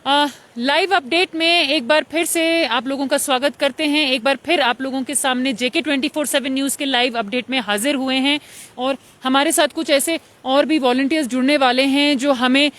Live update में एक बार फिर से आप लोगों का स्वागत करते हैं। एक बार फिर आप लोगों के सामने JK 24/7 न्यूज़ के लाइव अपडेट में हाजिर हुए हैं और हमारे साथ कुछ ऐसे और भी वॉलंटियर्स जुड़ने वाले हैं जो हमें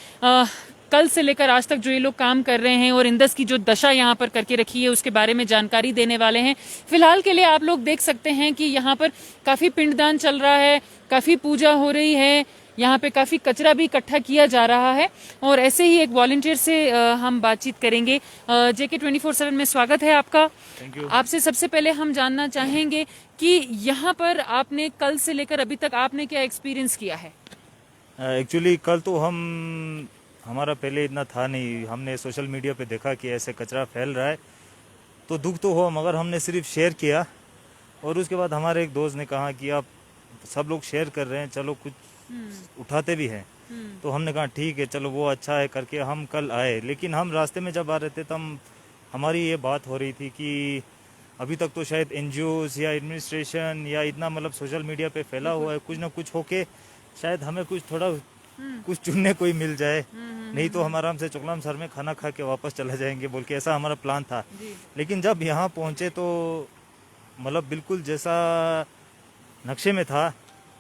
कल से लेकर आज तक जो ये लोग काम कर रहे हैं और इंदस की जो दशा यहाँ पर करके रखी है उसके बारे में जानकारी देने वाले हैं। फिलहाल के लिए आप लोग देख सकते हैं कि यहाँ पर काफ़ी पिंडदान चल रहा है, काफ़ी पूजा हो रही है, यहाँ पे काफ़ी कचरा भी इकट्ठा किया जा रहा है और ऐसे ही एक वॉलंटियर से हम बातचीत करेंगे। JK 24/7 में स्वागत है आपका। आपसे सबसे पहले हम जानना चाहेंगे कि यहाँ पर आपने कल से लेकर अभी तक आपने क्या एक्सपीरियंस किया है? एक्चुअली कल तो हमारा पहले इतना था नहीं, हमने सोशल मीडिया पे देखा कि ऐसे कचरा फैल रहा है तो दुख तो हुआ, मगर हमने सिर्फ शेयर किया और उसके बाद हमारे एक दोस्त ने कहा कि आप सब लोग शेयर कर रहे हैं, चलो कुछ उठाते भी हैं। तो हमने कहा ठीक है, चलो वो अच्छा है करके हम कल आए। लेकिन हम रास्ते में जब आ रहे थे तब हमारी ये बात हो रही थी कि अभी तक तो शायद NGOs या एडमिनिस्ट्रेशन या इतना मतलब सोशल मीडिया पे फैला हुआ है, कुछ ना कुछ होके शायद हमें कुछ थोड़ा कुछ चुनने कोई मिल जाए, नहीं तो हम आराम से चोकलाम सर में खाना खा के वापस चले जाएंगे बोल के ऐसा हमारा प्लान था। लेकिन जब यहाँ पहुँचे तो मतलब बिल्कुल जैसा नक्शे में था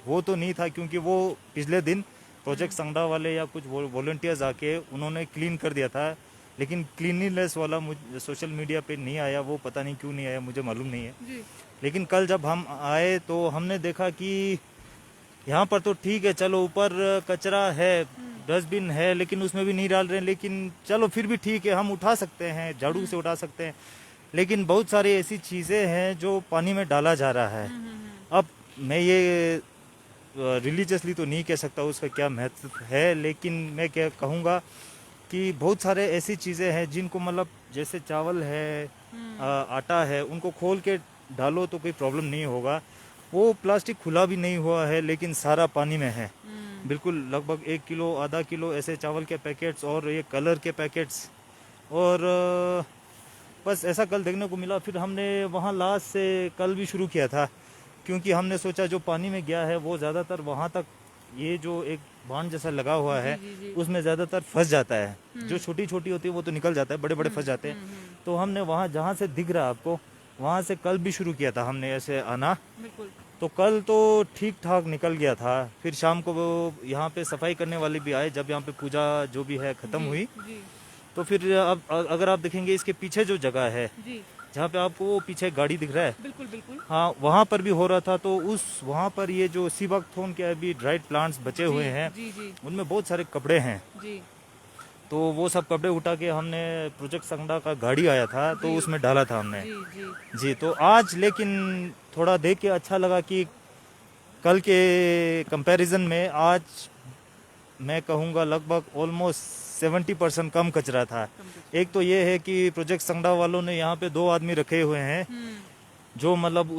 वो तो नहीं था, क्योंकि वो पिछले दिन प्रोजेक्ट संगड़ा वाले या कुछ वॉलंटियर्स आके उन्होंने क्लीन कर दिया था, लेकिन क्लीनलीनेस वाला मुझे सोशल मीडिया पे नहीं आया, वो पता नहीं क्यों नहीं आया, मुझे मालूम नहीं है। लेकिन कल जब हम आए तो हमने देखा कि यहाँ पर तो ठीक है, चलो ऊपर कचरा है, डस्टबिन है, लेकिन उसमें भी नहीं डाल रहे हैं, लेकिन चलो फिर भी ठीक है, हम उठा सकते हैं, झाड़ू से उठा सकते हैं। लेकिन बहुत सारी ऐसी चीज़ें हैं जो पानी में डाला जा रहा है। अब मैं ये रिलीजियसली तो नहीं कह सकता उसका क्या महत्व है, लेकिन मैं क्या कहूँगा कि बहुत सारे ऐसी चीज़ें हैं जिनको मतलब जैसे चावल है, आटा है, उनको खोल के डालो तो कोई प्रॉब्लम नहीं होगा। वो प्लास्टिक खुला भी नहीं हुआ है लेकिन सारा पानी में है, बिल्कुल लगभग 1 किलो आधा किलो ऐसे चावल के पैकेट्स और ये कलर के पैकेट्स, और बस ऐसा कल देखने को मिला। फिर हमने वहाँ लास्ट से कल भी शुरू किया था, क्योंकि हमने सोचा जो पानी में गया है वो ज़्यादातर वहाँ तक ये जो एक बांध जैसा लगा हुआ है उसमें ज़्यादातर फंस जाता है। जो छोटी छोटी होती है वो तो निकल जाता है, बड़े बड़े फंस जाते हैं। तो हमने वहाँ जहाँ से दिख रहा है आपको वहाँ से कल भी शुरू किया था हमने ऐसे आना। तो कल तो ठीक ठाक निकल गया था। फिर शाम को वो यहाँ पे सफाई करने वाले भी आए, जब यहाँ पे पूजा जो भी है ख़त्म हुई तो फिर अब अगर आप देखेंगे इसके पीछे जो जगह है जहाँ पे आपको वो पीछे गाड़ी दिख रहा है, बिल्कुल बिल्कुल, हाँ वहाँ पर भी हो रहा था। तो उस वहाँ पर ये जो सीबकथोन के अभी ड्राइड प्लांट्स बचे हुए हैं उनमें बहुत सारे कपड़े हैं। तो वो सब कपड़े उठा के हमने प्रोजेक्ट संगड़ा का गाड़ी आया था तो उसमें डाला था हमने। जी तो आज लेकिन थोड़ा देख के अच्छा लगा कि कल के कंपैरिजन में आज मैं कहूँगा लगभग ऑलमोस्ट 70% कम कचरा था। एक तो ये है कि प्रोजेक्ट संगड़ा वालों ने यहाँ पे 2 आदमी रखे हुए हैं जो मतलब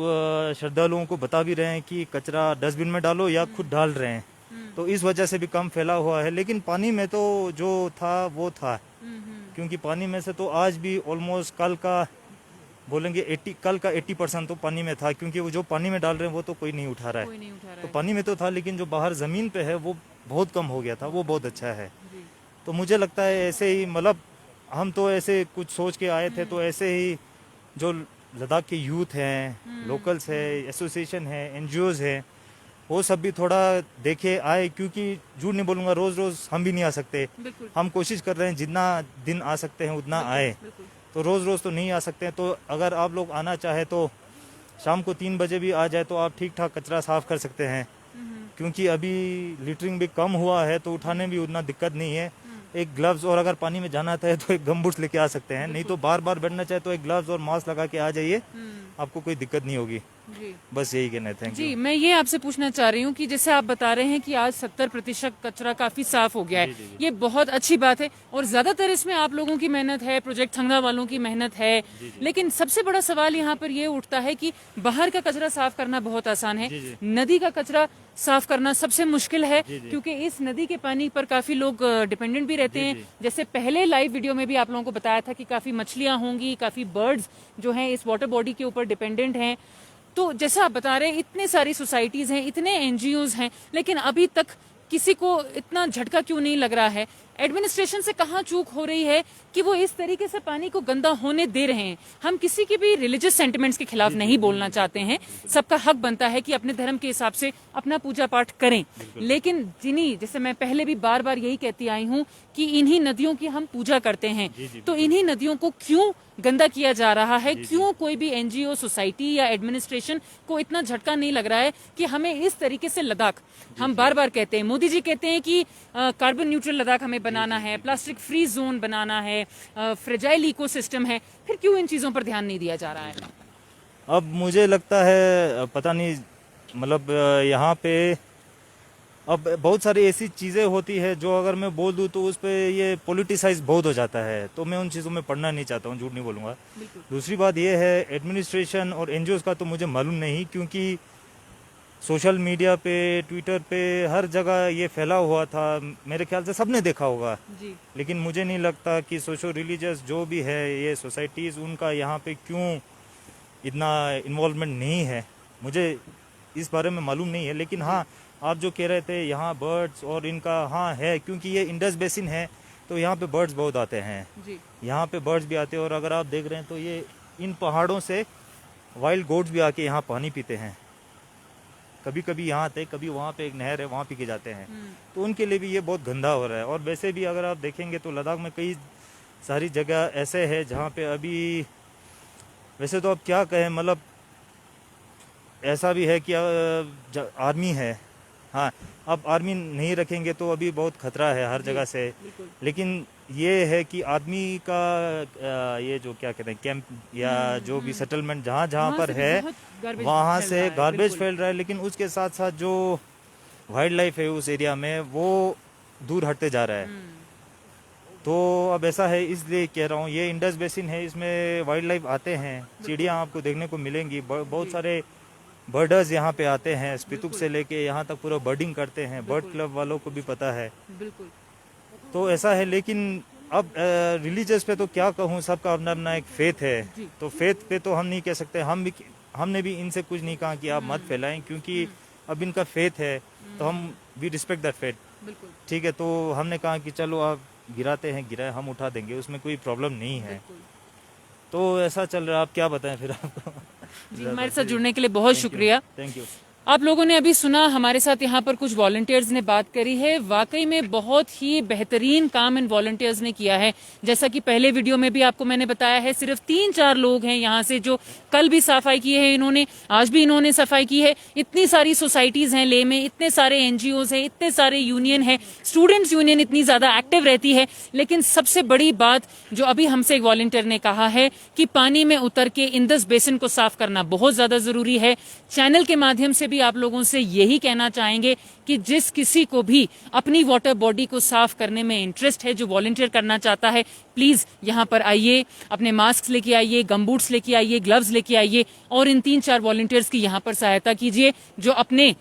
श्रद्धालुओं को बता भी रहे हैं कि कचरा डस्टबिन में डालो या खुद डाल रहे हैं, तो इस वजह से भी कम फैला हुआ है। लेकिन पानी में तो जो था वो था, क्योंकि पानी में से तो आज भी ऑलमोस्ट कल का बोलेंगे 80% तो पानी में था, क्योंकि वो जो पानी में डाल रहे हैं वो तो कोई नहीं उठा रहा है। तो पानी में तो था, लेकिन जो बाहर ज़मीन पे है वो बहुत कम हो गया था, वो बहुत अच्छा है। तो मुझे लगता है ऐसे ही मतलब हम तो ऐसे कुछ सोच के आए थे, तो ऐसे ही जो लद्दाख के यूथ हैं, लोकल्स है, एसोसिएशन है, NGOs है, वो सब भी थोड़ा देखे आए, क्योंकि झूठ नहीं बोलूँगा रोज़ रोज़ हम भी नहीं आ सकते। हम कोशिश कर रहे हैं जितना दिन आ सकते हैं उतना आए, तो रोज़ रोज़ तो नहीं आ सकते हैं। तो अगर आप लोग आना चाहे तो शाम को 3 बजे भी आ जाए तो आप ठीक ठाक कचरा साफ़ कर सकते हैं, क्योंकि अभी लिटरिंग भी कम हुआ है तो उठाने भी उतना दिक्कत नहीं है। एक ग्लव्स और अगर पानी में जाना है तो एक गमबूट्स लेके आ सकते हैं, नहीं तो बार बार बैठना चाहे तो एक ग्लव्स और मास्क लगा के आ जाइए, आपको कोई दिक्कत नहीं होगी। बस यही कहना है। Thank you. जी, मैं ये आपसे पूछना चाह रही हूँ कि जैसे आप बता रहे हैं कि आज 70% कचरा काफी साफ हो गया है, ये बहुत अच्छी बात है और ज्यादातर इसमें आप लोगों की मेहनत है, प्रोजेक्ट संगड़ा वालों की मेहनत है। लेकिन सबसे बड़ा सवाल यहाँ पर ये उठता है कि बाहर का कचरा साफ करना बहुत आसान है, नदी का कचरा साफ करना सबसे मुश्किल है, क्योंकि इस नदी के पानी पर काफी लोग डिपेंडेंट भी रहते हैं। जैसे पहले लाइव वीडियो में भी आप लोगों को बताया था कि काफी मछलियां होंगी, काफी बर्ड्स जो हैं इस वाटर बॉडी के ऊपर डिपेंडेंट हैं। तो जैसा आप बता रहे हैं इतने सारी सोसाइटीज हैं, इतने NGOs हैं, लेकिन अभी तक किसी को इतना झटका क्यों नहीं लग रहा है? एडमिनिस्ट्रेशन से कहाँ चूक हो रही है कि वो इस तरीके से पानी को गंदा होने दे रहे हैं। हम किसी के भी रिलीजियस सेंटिमेंट्स के खिलाफ नहीं बोलना चाहते हैं, सबका हक बनता है कि अपने धर्म के हिसाब से अपना पूजा पाठ करें, लेकिन जिन्हीं, जैसे मैं पहले भी बार बार यही कहती आई हूँ कि इन्हीं नदियों की हम पूजा करते हैं, तो इन्हीं नदियों को क्यों गंदा किया जा रहा है? क्यों कोई भी एनजीओ, सोसाइटी या एडमिनिस्ट्रेशन को इतना झटका नहीं लग रहा है कि हमें इस तरीके से लद्दाख, हम बार बार कहते हैं, मोदी जी कहते हैं कि कार्बन न्यूट्रल लद्दाख हमें बनाना है, प्लास्टिक फ्री जोन बनाना है, फ्रेजाइल इकोसिस्टम है, फिर क्यों इन चीजों पर ध्यान नहीं दिया जा रहा है? अब मुझे लगता है पता नहीं, मतलब यहाँ पे अब बहुत सारी ऐसी चीज़ें होती है जो अगर मैं बोल दूँ तो उस पर ये पॉलिटिसाइज बहुत हो जाता है, तो मैं उन चीज़ों में पढ़ना नहीं चाहता हूँ, झूठ नहीं बोलूँगा। दूसरी बात ये है, एडमिनिस्ट्रेशन और एनजीओज़ का तो मुझे मालूम नहीं, क्योंकि सोशल मीडिया पे, ट्विटर पे, हर जगह ये फैला हुआ था, मेरे ख्याल से सबने देखा होगा जी। लेकिन मुझे नहीं लगता कि सोशो रिलीजियस जो भी है ये सोसाइटीज़, उनका यहाँ पे क्यों इतना इन्वॉल्वमेंट नहीं है, मुझे इस बारे में मालूम नहीं है। लेकिन हाँ, आप जो कह रहे थे यहाँ बर्ड्स और इनका, हाँ है, क्योंकि ये इंडस बेसिन है तो यहाँ पे बर्ड्स बहुत आते हैं जी। यहाँ पे बर्ड्स भी आते हैं। और अगर आप देख रहे हैं तो ये इन पहाड़ों से वाइल्ड गोट्स भी आके यहाँ पानी पीते हैं, कभी कभी यहाँ आते, कभी वहाँ पे एक नहर है वहाँ पी के जाते हैं, तो उनके लिए भी ये बहुत गंदा हो रहा है। और वैसे भी अगर आप देखेंगे तो लद्दाख में कई सारी जगह ऐसे है जहाँ पे अभी, वैसे तो अब क्या कहें, मतलब ऐसा भी है कि आर्मी है, हाँ अब आर्मी नहीं रखेंगे तो अभी बहुत खतरा है हर जगह से। लेकिन ये है कि आदमी का ये जो क्या कहते हैं कैंप या जो भी सेटलमेंट जहाँ जहाँ पर है वहाँ से गार्बेज फैल रहा है, लेकिन उसके साथ साथ जो वाइल्ड लाइफ है उस एरिया में वो दूर हटते जा रहा है। तो अब ऐसा है, इसलिए कह रहा हूँ, ये इंडस बेसिन है, इसमें वाइल्ड लाइफ आते हैं, चिड़िया आपको देखने को मिलेंगी, बहुत सारे बर्डर्स यहाँ पे आते हैं, स्पितुक से लेके यहाँ तक पूरा बर्डिंग करते हैं, बर्ड क्लब वालों को भी पता है। बिल्कुल। तो ऐसा है, लेकिन अब रिलीजियस पे तो क्या कहूँ, सबका अपना अपना एक फेथ है, तो फेथ पे तो हम नहीं कह सकते, हमने भी इनसे कुछ नहीं कहा कि आप मत फैलाएं, क्योंकि अब इनका फेथ है तो हम वी रिस्पेक्ट दैट फेथ, ठीक है। तो हमने कहा कि चलो आप गिराते हैं, गिराए, हम उठा देंगे, उसमें कोई प्रॉब्लम नहीं है। तो ऐसा चल रहा है, आप क्या बताएं फिर आपको। जी, हमारे साथ जुड़ने के लिए बहुत शुक्रिया। Thank you. आप लोगों ने अभी सुना, हमारे साथ यहाँ पर कुछ वॉलंटियर्स ने बात करी है, वाकई में बहुत ही बेहतरीन काम इन वॉलंटियर्स ने किया है। जैसा कि पहले वीडियो में भी आपको मैंने बताया है, सिर्फ 3-4 लोग हैं यहाँ से जो कल भी सफाई की है इन्होंने, आज भी इन्होंने सफाई की है। इतनी सारी सोसाइटीज हैं लेह में, इतने सारे एनजीओज हैं, इतने सारे यूनियन है, स्टूडेंट्स यूनियन इतनी ज्यादा एक्टिव रहती है। लेकिन सबसे बड़ी बात जो अभी हमसे एक वॉलंटियर ने कहा है कि पानी में उतर के इंडस बेसिन को साफ करना बहुत ज्यादा जरूरी है। चैनल के माध्यम से भी आप लोगों से यही कहना चाहेंगे कि जिस किसी को भी अपनी वाटर बॉडी को साफ करने में इंटरेस्ट है, जो वॉलंटियर करना चाहता है, प्लीज यहाँ पर आइए, अपने मास्क लेके आइए, गमबूट्स लेके आइए, ग्लव्स लेके आइए और इन 3-4 वॉलंटियर्स की यहाँ पर सहायता कीजिए जो अपने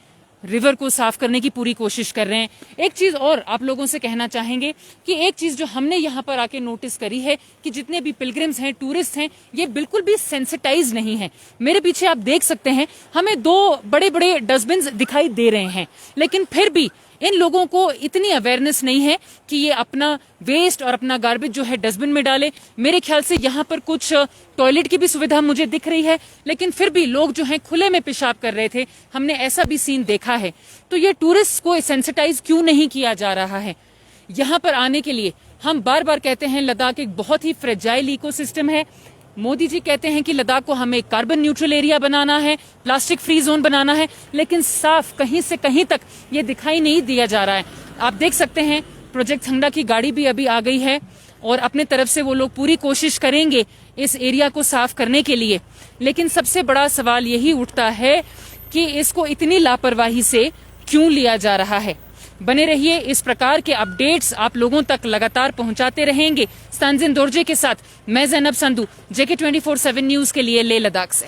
रिवर को साफ करने की पूरी कोशिश कर रहे हैं। एक चीज और आप लोगों से कहना चाहेंगे कि एक चीज जो हमने यहाँ पर आके नोटिस करी है कि जितने भी पिलग्रिम्स हैं, टूरिस्ट हैं, ये बिल्कुल भी सेंसिटाइज नहीं है। मेरे पीछे आप देख सकते हैं, हमें 2 बड़े बड़े डस्टबिन दिखाई दे रहे हैं, लेकिन फिर भी इन लोगों को इतनी अवेयरनेस नहीं है कि ये अपना वेस्ट और अपना गार्बेज जो है डस्टबिन में डाले। मेरे ख्याल से यहाँ पर कुछ टॉयलेट की भी सुविधा मुझे दिख रही है, लेकिन फिर भी लोग जो हैं खुले में पेशाब कर रहे थे, हमने ऐसा भी सीन देखा है। तो ये टूरिस्ट को सेंसिटाइज क्यों नहीं किया जा रहा है? यहाँ पर आने के लिए हम बार बार कहते हैं लद्दाख एक बहुत ही फ्रेजाइल इकोसिस्टम है। मोदी जी कहते हैं कि लद्दाख को हमें कार्बन न्यूट्रल एरिया बनाना है, प्लास्टिक फ्री जोन बनाना है, लेकिन साफ कहीं से कहीं तक ये दिखाई नहीं दिया जा रहा है। आप देख सकते हैं प्रोजेक्ट हंगडा की गाड़ी भी अभी आ गई है और अपने तरफ से वो लोग पूरी कोशिश करेंगे इस एरिया को साफ करने के लिए। लेकिन सबसे बड़ा सवाल यही उठता है कि इसको इतनी लापरवाही से क्यों लिया जा रहा है। बने रहिए, इस प्रकार के अपडेट्स आप लोगों तक लगातार पहुंचाते रहेंगे। स्तानजिन दोरजे के साथ मैं जैनब संधू, JK24/7 न्यूज के लिए लेह लद्दाख से।